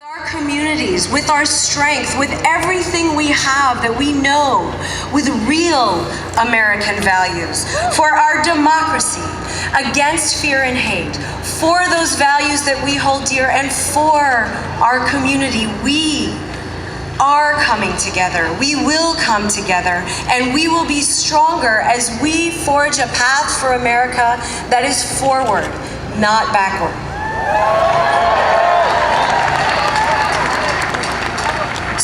Our communities, with our strength, with everything we have that we know, with real American values, for our democracy, against fear and hate, for those values that we hold dear, and for our community, we are coming together. We will come together, and we will be stronger as we forge a path for America that is forward, not backward.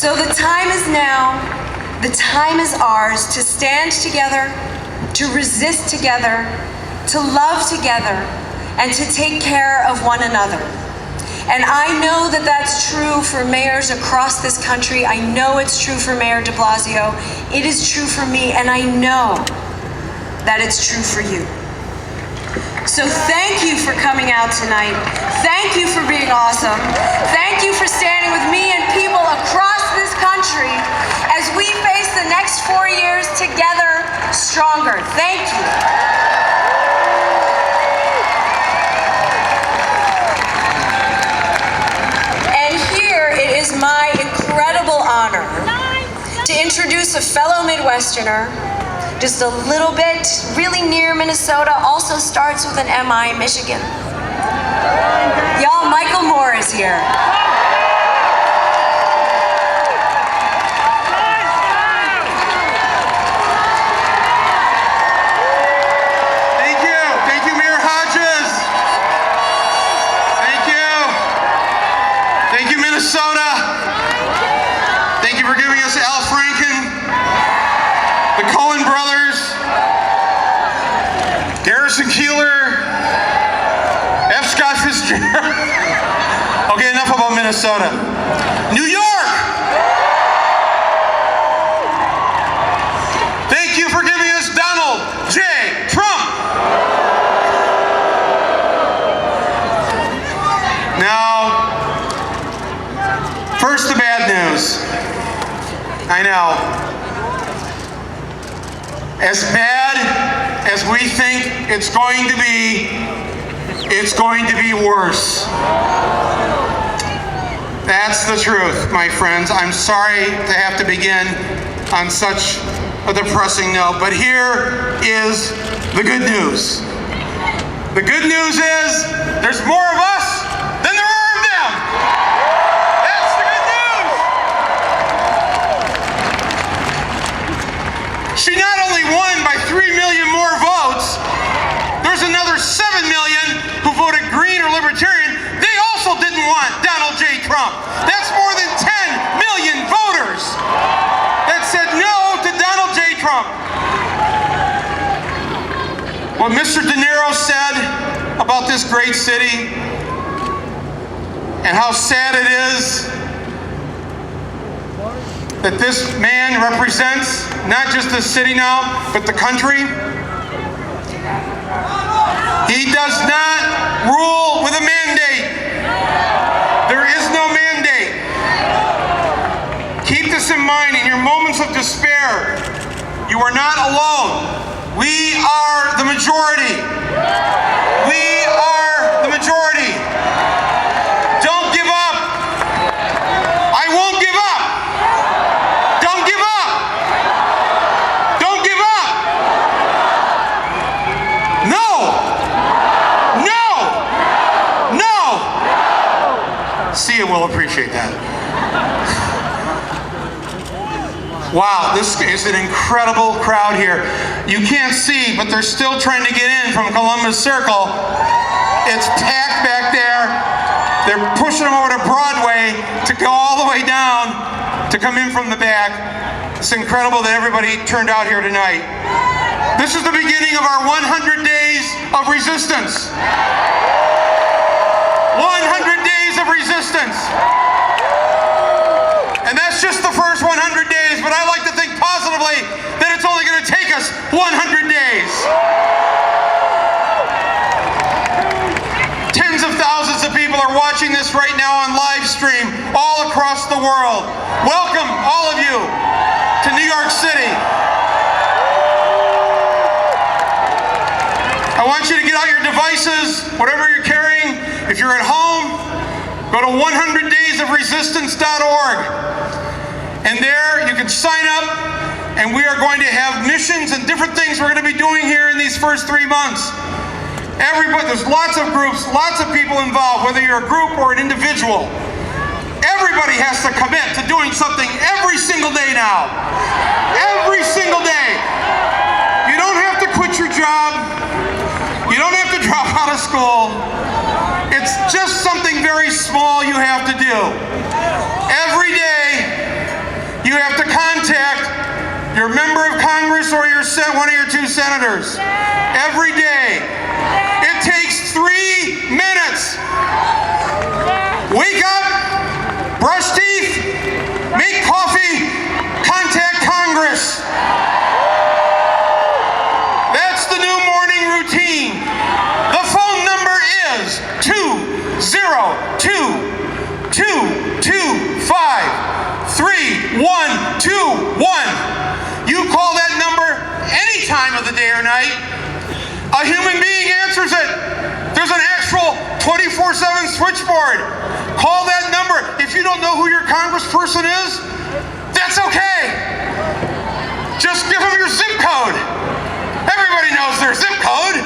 So the time is now, the time is ours to stand together, to resist together, to love together, and to take care of one another. And I know that that's true for mayors across this country. I know it's true for Mayor de Blasio. It is true for me, and I know that it's true for you. So thank you for coming out tonight. Thank you for being awesome. Thank you for standing with me and people across this country as we face the next 4 years together stronger. Thank you. And here it is my incredible honor to introduce a fellow Midwesterner, just a little bit, really near Minnesota, also starts with an MI, Michigan. Y'all, Michael Moore is here. Thank you, Mayor Hodges. Thank you, Minnesota. Thank you for giving us Al Franken, the Cohen brothers, Garrison Keillor, F. Scott Fitzgerald. Okay, enough about Minnesota. New York! Thank you for giving us Donald J. Trump. Now, first the bad news. I know. As bad as we think it's going to be worse. That's the truth, my friends. I'm sorry to have to begin on such a depressing note, but here is the good news. The good news is there's more of us than there are of them. That's the good news. She not only won by 3 million more votes, there's another 7 million who voted Green or Libertarian. They also didn't want Donald J. Trump. That's more than 10 million voters that said no to Donald J. Trump. What Mr. De Niro said about this great city and how sad it is that this man represents not just the city now, but the country. He does not rule with a mandate. There is no mandate. Keep this in mind in your moments of despair. You are not alone. We are the majority. We are the majority. Don't give up. I won't give up. Don't give up. Don't give up. No. No. No. See, you will appreciate that. Wow, this is an incredible crowd here. You can't see, but they're still trying to get in from Columbus Circle. It's packed back there. They're pushing them over to Broadway to go all the way down to come in from the back. It's incredible that everybody turned out here tonight. This is the beginning of our 100 days of resistance. 100 days of resistance. And that's just the first 100 days, but I like to think positively that it's only going to take us 100 days. Tens of thousands of people are watching this right now on live stream all across the world. Welcome, all of you, to New York City. I want you to get out your devices, whatever you're carrying. If you're at home, Go to 100daysofresistance.org. And there you can sign up, and we are going to have missions and different things we're going to be doing here in these first 3 months. Everybody, there's lots of groups, lots of people involved, whether you're a group or an individual. Everybody has to commit to doing something every single day now. Every single day. You don't have to quit your job. You don't have to drop out of school. It's just something very small you have to do. Every day, you have to contact your member of Congress or one of your 2 senators. Every day. It takes 3 minutes. Wake up, brush teeth, make coffee, contact Congress. That's the new morning routine. The phone number is 202-225-3121. You call that number any time of the day or night. A human being answers it. There's an actual 24/7 switchboard. Call that number. If you don't know who your congressperson is, that's okay. Just give them your zip code. Everybody knows their zip code.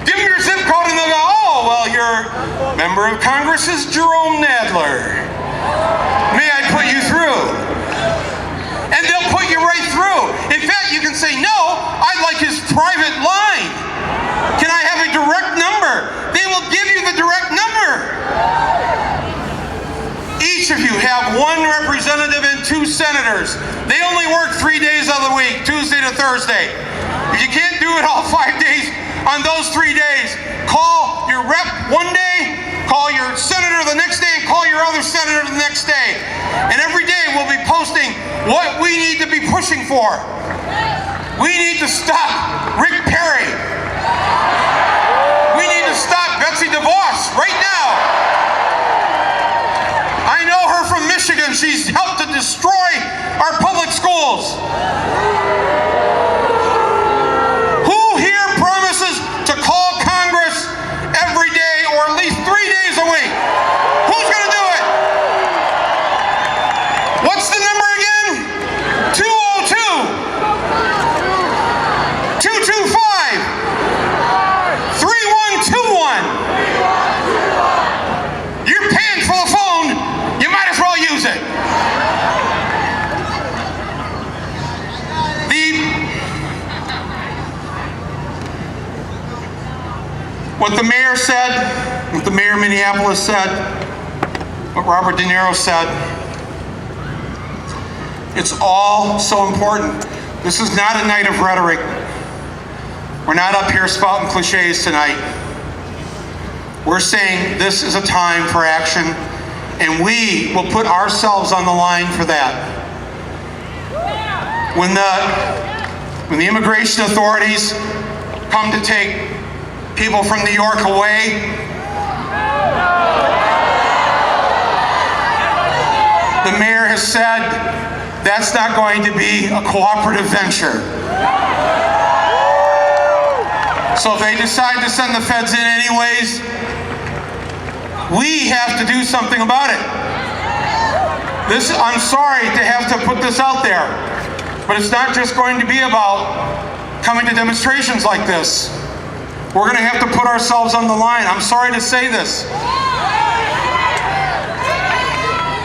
Give them your zip code and they'll go, oh, well, your member of Congress is Jerome Nadler. May I put you through? And they'll put you right through. In fact, you can say, no, I'd like his private line. Can I have a direct number? They will give you the direct number. Each of you have 1 representative and 2 senators. They only work 3 days of the week, Tuesday to Thursday. If you can't do it all 5 days on those 3 days, call your rep one day, call your senator the next day, and call your other senator the next day. And every day we'll be posting what we need to be pushing for. We need to stop Rick Perry. We need to stop Betsy DeVos right now. I know her from Michigan. She's helped to destroy our public schools. Who here promises to call Congress every day or at least 3 days a week? Who's going to do it? What's the number again? 202-225-3121. You're paying for the phone. You might as well use it. What the mayor said, what the mayor of Minneapolis said, what Robert De Niro said, it's all so important. This is not a night of rhetoric. We're not up here spouting cliches tonight. We're saying this is a time for action, and we will put ourselves on the line for that. When the immigration authorities come to take people from New York away, the mayor has said that's not going to be a cooperative venture. So if they decide to send the feds in anyways, we have to do something about it. I'm sorry to have to put this out there, but it's not just going to be about coming to demonstrations like this. We're going to have to put ourselves on the line. I'm sorry to say this.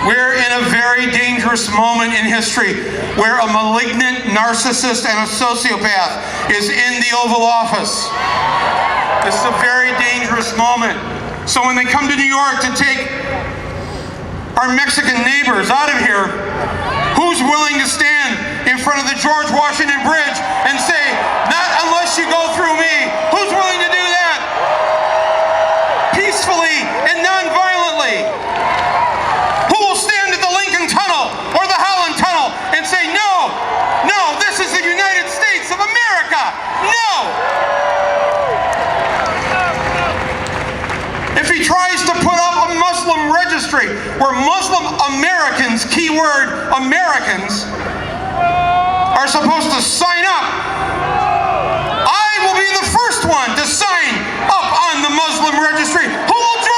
We're in a very dangerous moment in history where a malignant narcissist and a sociopath is in the Oval Office. This is a very dangerous moment. So when they come to New York to take our Mexican neighbors out of here, who's willing to stand in front of the George Washington Bridge and say, not unless you go through me? Who's willing to do that? Peacefully and non-violently. Who will stand at the Lincoln Tunnel or the Holland Tunnel and say, no, no, this is the United States of America. No. If he tries to put up a Muslim registry where Muslim Americans, keyword Americans, are supposed to sign up, I will be the first one to sign up on the Muslim registry. Who will join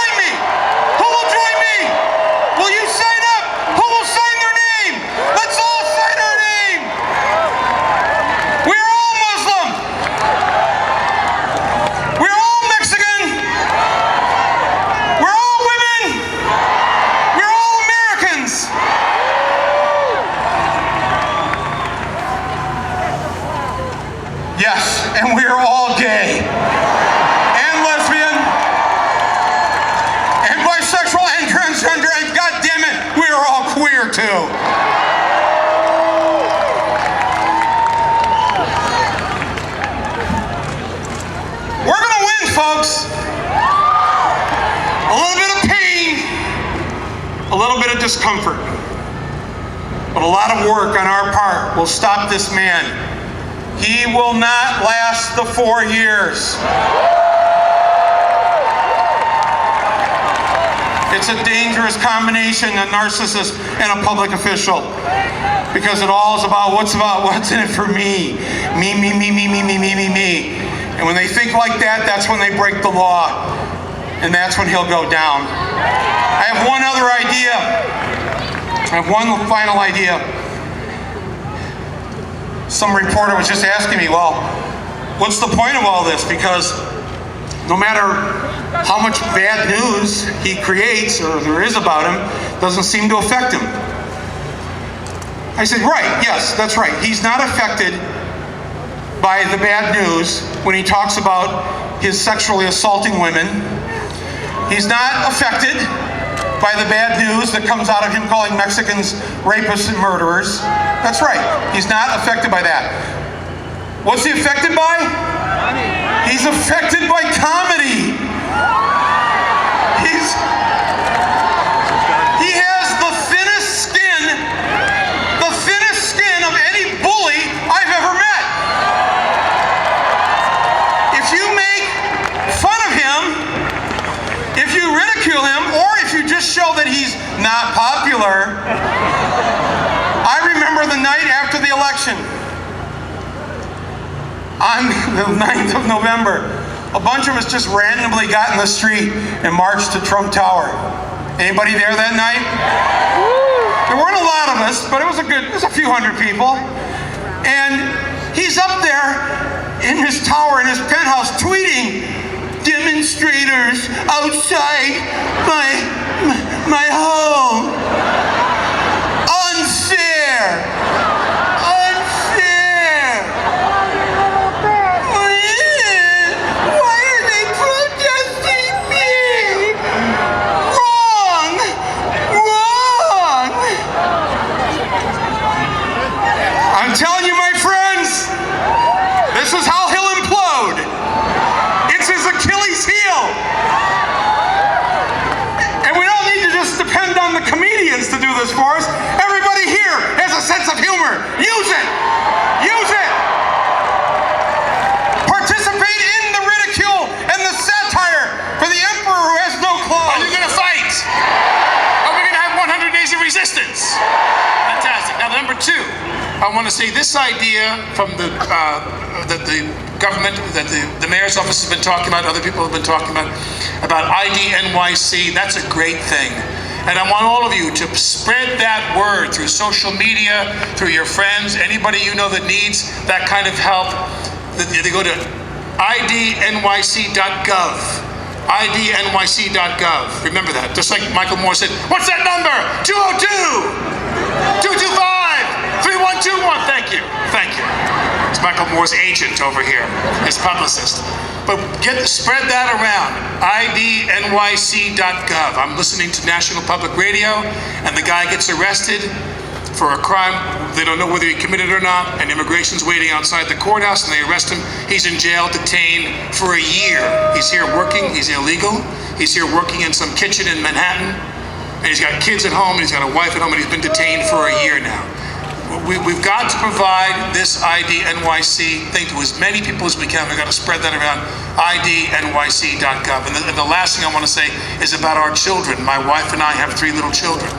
Yes, and we're all gay. And lesbian. And bisexual and transgender, and goddammit, we're all queer too. We're gonna win, folks. A little bit of pain, a little bit of discomfort, but a lot of work on our part will stop this man. He will not last the 4 years. It's a dangerous combination, a narcissist and a public official, because it all is about what's in it for me. Me, me, me, me, me, me, me, me, me. And when they think like that, that's when they break the law. And that's when he'll go down. I have one other idea. I have one final idea. Some reporter was just asking me, well, what's the point of all this? Because no matter how much bad news he creates or there is about him, doesn't seem to affect him. I said, right, yes, that's right. He's not affected by the bad news when he talks about his sexually assaulting women. He's not affected by the bad news that comes out of him calling Mexicans rapists and murderers. That's right, he's not affected by that. What's he affected by? He's affected by comedy. He has the thinnest skin of any bully I've ever met. If you make fun of him, if you ridicule him, or if you just show that he's not popular. I remember the night after the election, on the 9th of November, a bunch of us just randomly got in the street and marched to Trump Tower. Anybody there that night? There weren't a lot of us, but it was a few hundred people. And he's up there in his tower, in his penthouse, tweeting, demonstrators outside my home. Unfair. Unfair. Why are they protesting me? Wrong. Wrong. I'm telling you, my friends, this is how he'll implode. It's his Achilles heel. And we don't need to just depend on the comedians to do this for us. Everybody here has a sense of humor. Use it. Use it. Participate in the ridicule and the satire for the emperor who has no clothes. Are you going to fight? Are we going to have 100 days of resistance? Fantastic. Now, number two, I want to say this idea from the government, that the mayor's office has been talking about, other people have been talking about ID NYC. That's a great thing. And I want all of you to spread that word through social media, through your friends, anybody you know that needs that kind of help. They go to idnyc.gov. idnyc.gov. Remember that. Just like Michael Moore said, what's that number? 202-225-3121. Thank you. Thank you. It's Michael Moore's agent over here, his publicist. But spread that around. idnyc.gov. I'm listening to National Public Radio, and the guy gets arrested for a crime. They don't know whether he committed it or not, and immigration's waiting outside the courthouse, and they arrest him. He's in jail, detained for a year. He's here working. He's illegal. He's here working in some kitchen in Manhattan, and he's got kids at home, and he's got a wife at home, and he's been detained for a year now. We've got to provide this ID NYC thing to as many people as we can. We've got to spread that around. idnyc.gov. And the last thing I want to say is about our children. My wife and I have 3 little children.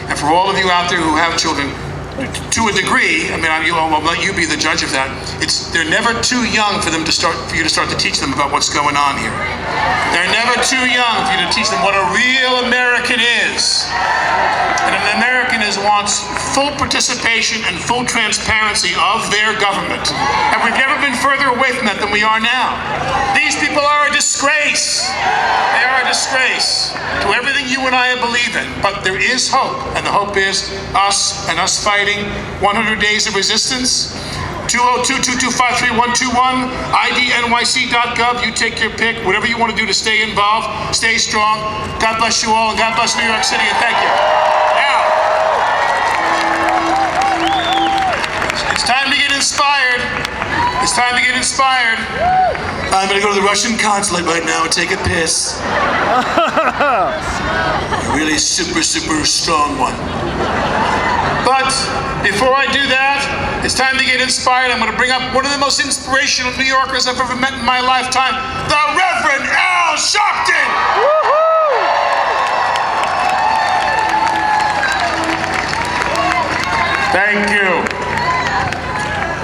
And for all of you out there who have children, to a degree, I mean, I'll let you be the judge of that. They're never too young for you to start to teach them about what's going on here. They're never too young for you to teach them what a real American is. And an American wants full participation and full transparency of their government. And we've never been further away from that than we are now. These people are a disgrace. They are a disgrace to everything you and I believe in. But there is hope, and the hope is us and us fighting 100 days of resistance. 202-225-3121, idnyc.gov. You take your pick, whatever you want to do to stay involved. Stay strong. God bless you all, and God bless New York City, and thank you. Now, it's time to get inspired. It's time to get inspired. I'm going to go to the Russian consulate right now and take a piss. A really super, super strong one. But before I do that, it's time to get inspired. I'm going to bring up one of the most inspirational New Yorkers I've ever met in my lifetime, the Reverend Al Sharpton. Thank you.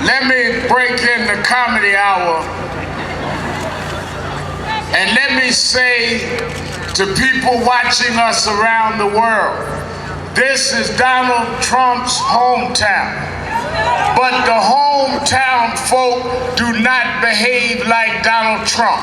Let me break in the comedy hour and let me say to people watching us around the world, this is Donald Trump's hometown, but the hometown folk do not behave like Donald Trump.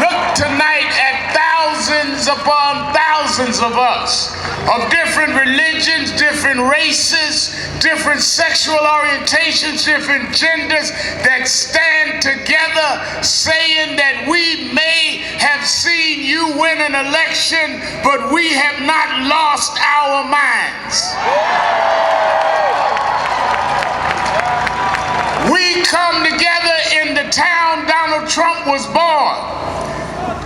Look tonight at thousands upon thousands of us, of different religions, different races, different sexual orientations, different genders, that stand together saying that we may have seen you win an election, but we have not lost our minds. We come together in the town Donald Trump was born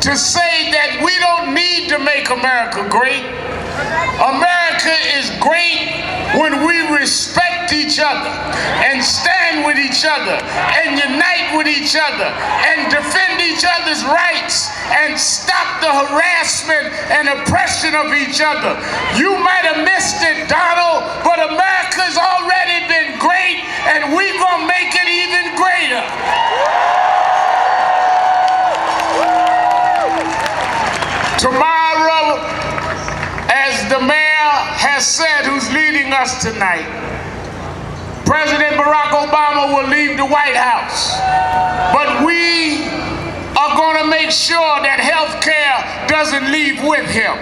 to say that we don't need to make America great. America is great when we respect each other and stand with each other and unite with each other and defend each other's rights and stop the harassment and oppression of each other. You might have missed it, Donald, but America's already been great, and we're gonna make it even greater. Tomorrow, as the mayor has said, who's leading us tonight, President Barack Obama will leave the White House. But we are going to make sure that health care doesn't leave with him,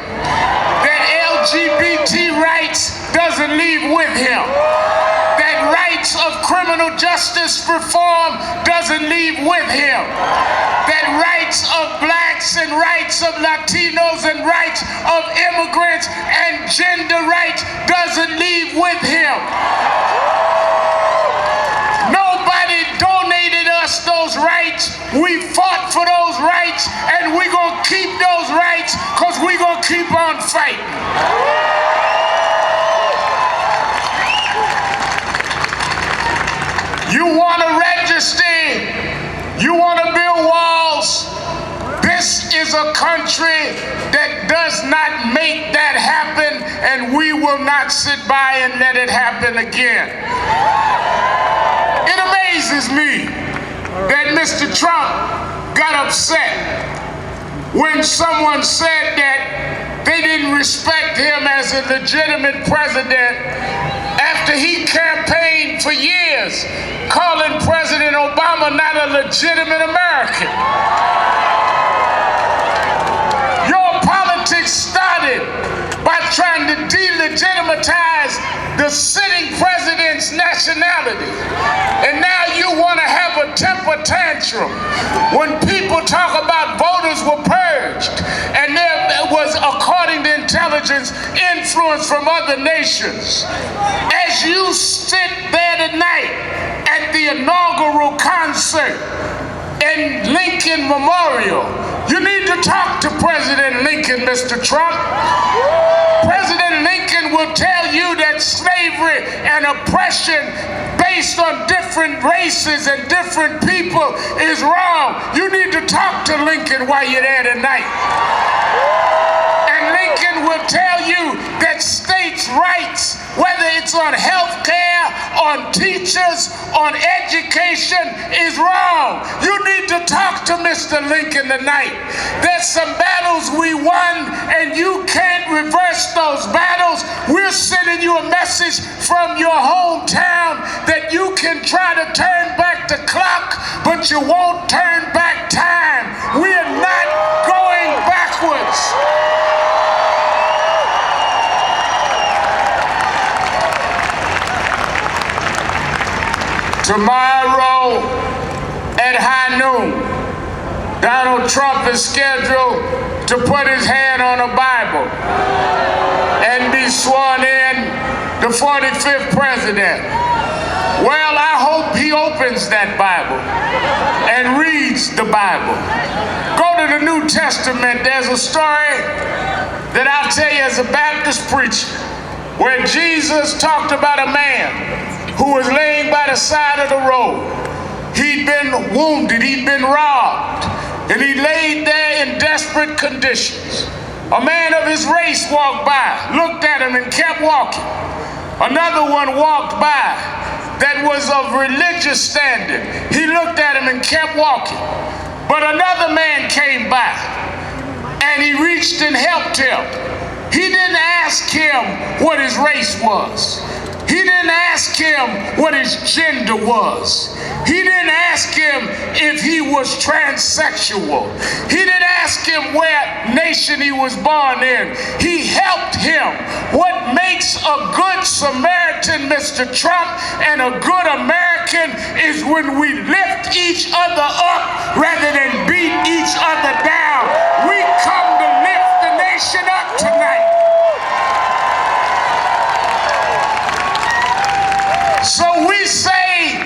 that LGBT rights doesn't leave with him, that rights of criminal justice reform doesn't leave with him, that rights of blacks and rights of Latinos and rights of immigrants and gender rights doesn't leave with him. Nobody donated us those rights. We fought for those rights, and we're going to keep those rights because we're going to keep on fighting. You want to register, you want to build walls. This is a country that does not make that happen, and we will not sit by and let it happen again. It amazes me that Mr. Trump got upset when someone said that they didn't respect him as a legitimate president after he campaigned for years calling President Obama not a legitimate American. Your politics started by trying to delegitimize the sitting president's nationality. And now you want to have a temper tantrum when people talk about voters were purged and there was, according to intelligence, influence from other nations. As you sit there tonight at the inaugural concert in Lincoln Memorial, you need to talk to President Lincoln, Mr. Trump. President Lincoln will tell you that slavery and oppression based on different races and different people is wrong. You need to talk to Lincoln while you're there tonight. And Lincoln will tell you that states' rights, whether it's on health care, on teachers, on education, is wrong. You need to talk to Mr. Lincoln tonight. There's some battles we won, and you can't reverse those battles. We're sending you a message from your hometown that you can try to turn back the clock, but you won't turn back time. We are not going backwards. tomorrow at high noon, Donald Trump is scheduled to put his hand on a Bible and be sworn in the 45th president. Well, I hope he opens that Bible and reads the Bible. Go to the New Testament. There's a story that I'll tell you as a Baptist preacher where Jesus talked about a man who was laying by the side of the road. He'd been wounded, he'd been robbed, and he laid there in desperate conditions. A man of his race walked by, looked at him and kept walking. Another one walked by that was of religious standing. He looked at him and kept walking. But another man came by and he reached and helped him. He didn't ask him what his race was. He didn't ask him what his gender was. He didn't ask him if he was transsexual. He didn't ask him where nation he was born in. He helped him. What makes a good Samaritan, Mr. Trump, and a good American is when we lift each other up rather than beat each other down. We come to lift the nation up tonight. So we say,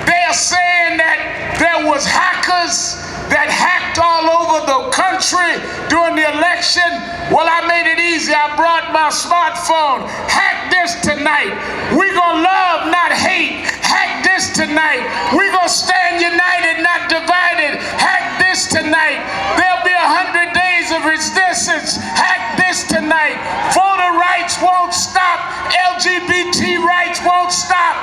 they're saying that there was hackers that hacked all over the country during the election. Well, I made it easy. I brought my smartphone. Hack this tonight. We're gonna love, not hate. Hack this tonight. We're gonna stand united, not divided. Hack this tonight. There'll be 100 days of resistance. Hack this tonight. Voter rights won't stop. LGBT rights won't stop.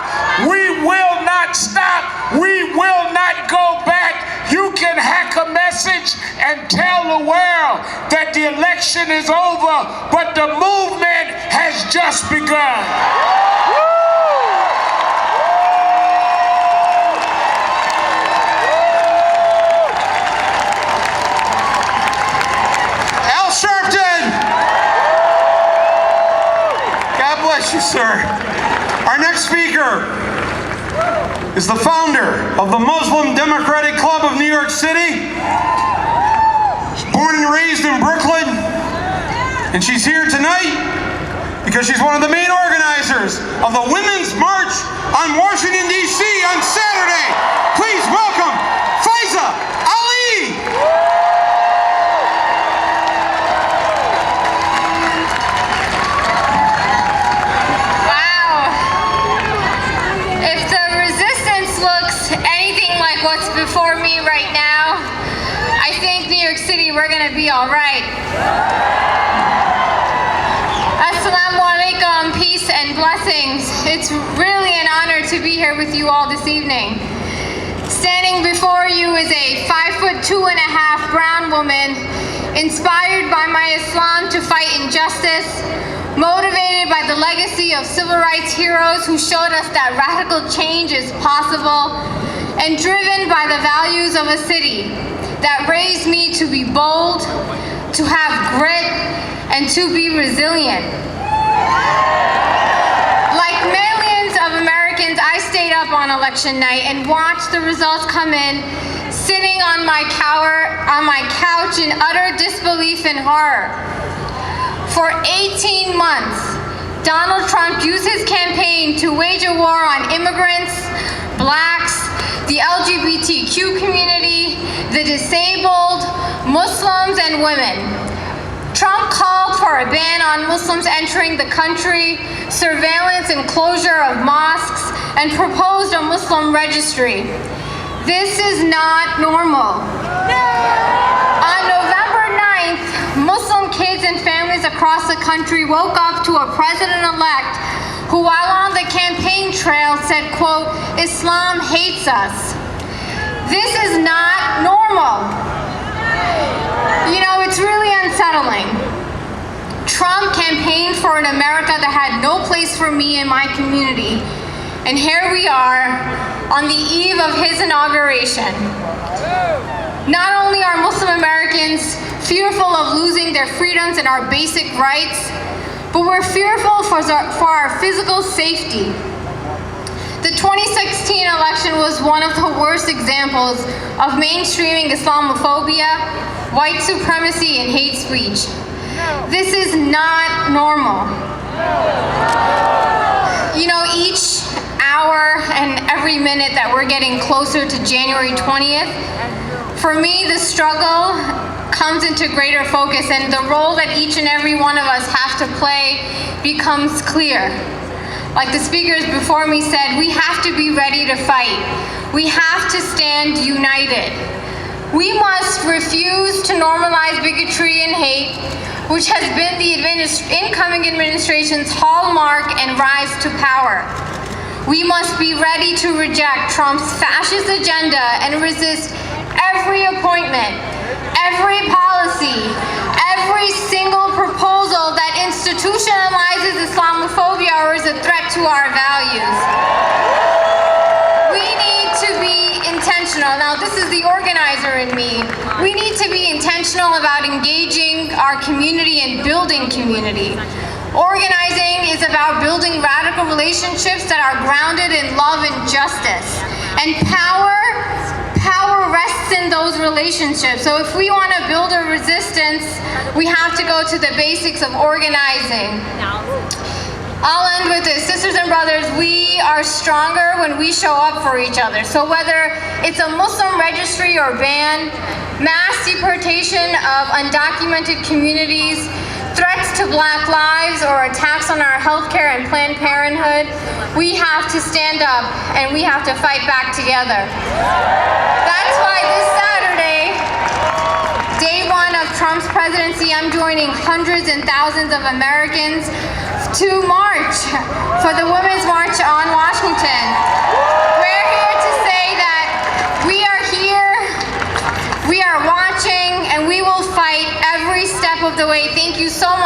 We will not stop. We will not go back. You can hack a message and tell the world that the election is over, but the movement has just begun. Al Sharpton! God bless you, sir. Our next speaker is the founder of the Muslim Democratic Club of New York City. Born and raised in Brooklyn, and she's here tonight because she's one of the main organizers of the Women's March on Washington, D.C. on Saturday. Please welcome Faiza Ali. What's before me right now, I think New York City, we're gonna be all right. Assalamu alaikum, peace and blessings. It's really an honor to be here with you all this evening. Standing before you is a 5'2.5" brown woman, inspired by my Islam to fight injustice, motivated by the legacy of civil rights heroes who showed us that radical change is possible, and driven by the values of a city that raised me to be bold, to have grit, and to be resilient. Like millions of Americans, I stayed up on election night and watched the results come in, sitting on my couch in utter disbelief and horror. For 18 months, Donald Trump used his campaign to wage a war on immigrants, blacks, the LGBTQ community, the disabled, Muslims, and women. Trump called for a ban on Muslims entering the country, surveillance and closure of mosques, and proposed a Muslim registry. This is not normal. On November 9th, Muslim kids and families across the country woke up to a president-elect who, while on the campaign trail, said, quote, "Islam hates us." This is not normal. You know, it's really unsettling. Trump campaigned for an America that had no place for me and my community. And here we are on the eve of his inauguration. Not only are Muslim Americans fearful of losing their freedoms and our basic rights, but we're fearful for our physical safety. The The 2016 election was one of the worst examples of mainstreaming Islamophobia, white supremacy, and hate speech. This is not normal. You know, each hour and every minute that we're getting closer to January 20th, for me, the struggle comes into greater focus, and the role that each and every one of us have to play becomes clear. Like the speakers before me said, we have to be ready to fight. We have to stand united. We must refuse to normalize bigotry and hate, which has been the incoming administration's hallmark and rise to power. We must be ready to reject Trump's fascist agenda and resist every appointment, every policy, every single proposal that institutionalizes Islamophobia or is a threat to our values. We need to be intentional. Now, this is the organizer in me. We need to be intentional about engaging our community and building community. Organizing is about building radical relationships that are grounded in love and justice. And power rests in those relationships. So if we want to build a resistance, we have to go to the basics of organizing. I'll end with this. Sisters and brothers, we are stronger when we show up for each other. So whether it's a Muslim registry or ban, mass deportation of undocumented communities, threats to Black lives, or attacks on our healthcare and Planned Parenthood, we have to stand up and we have to fight back together. That's why this Saturday, day one of Trump's presidency, I'm joining hundreds and thousands of Americans to march for the Women's March on Washington. We're here to say that we are here, we are watching, and we will fight every step of the way. Thank you so much.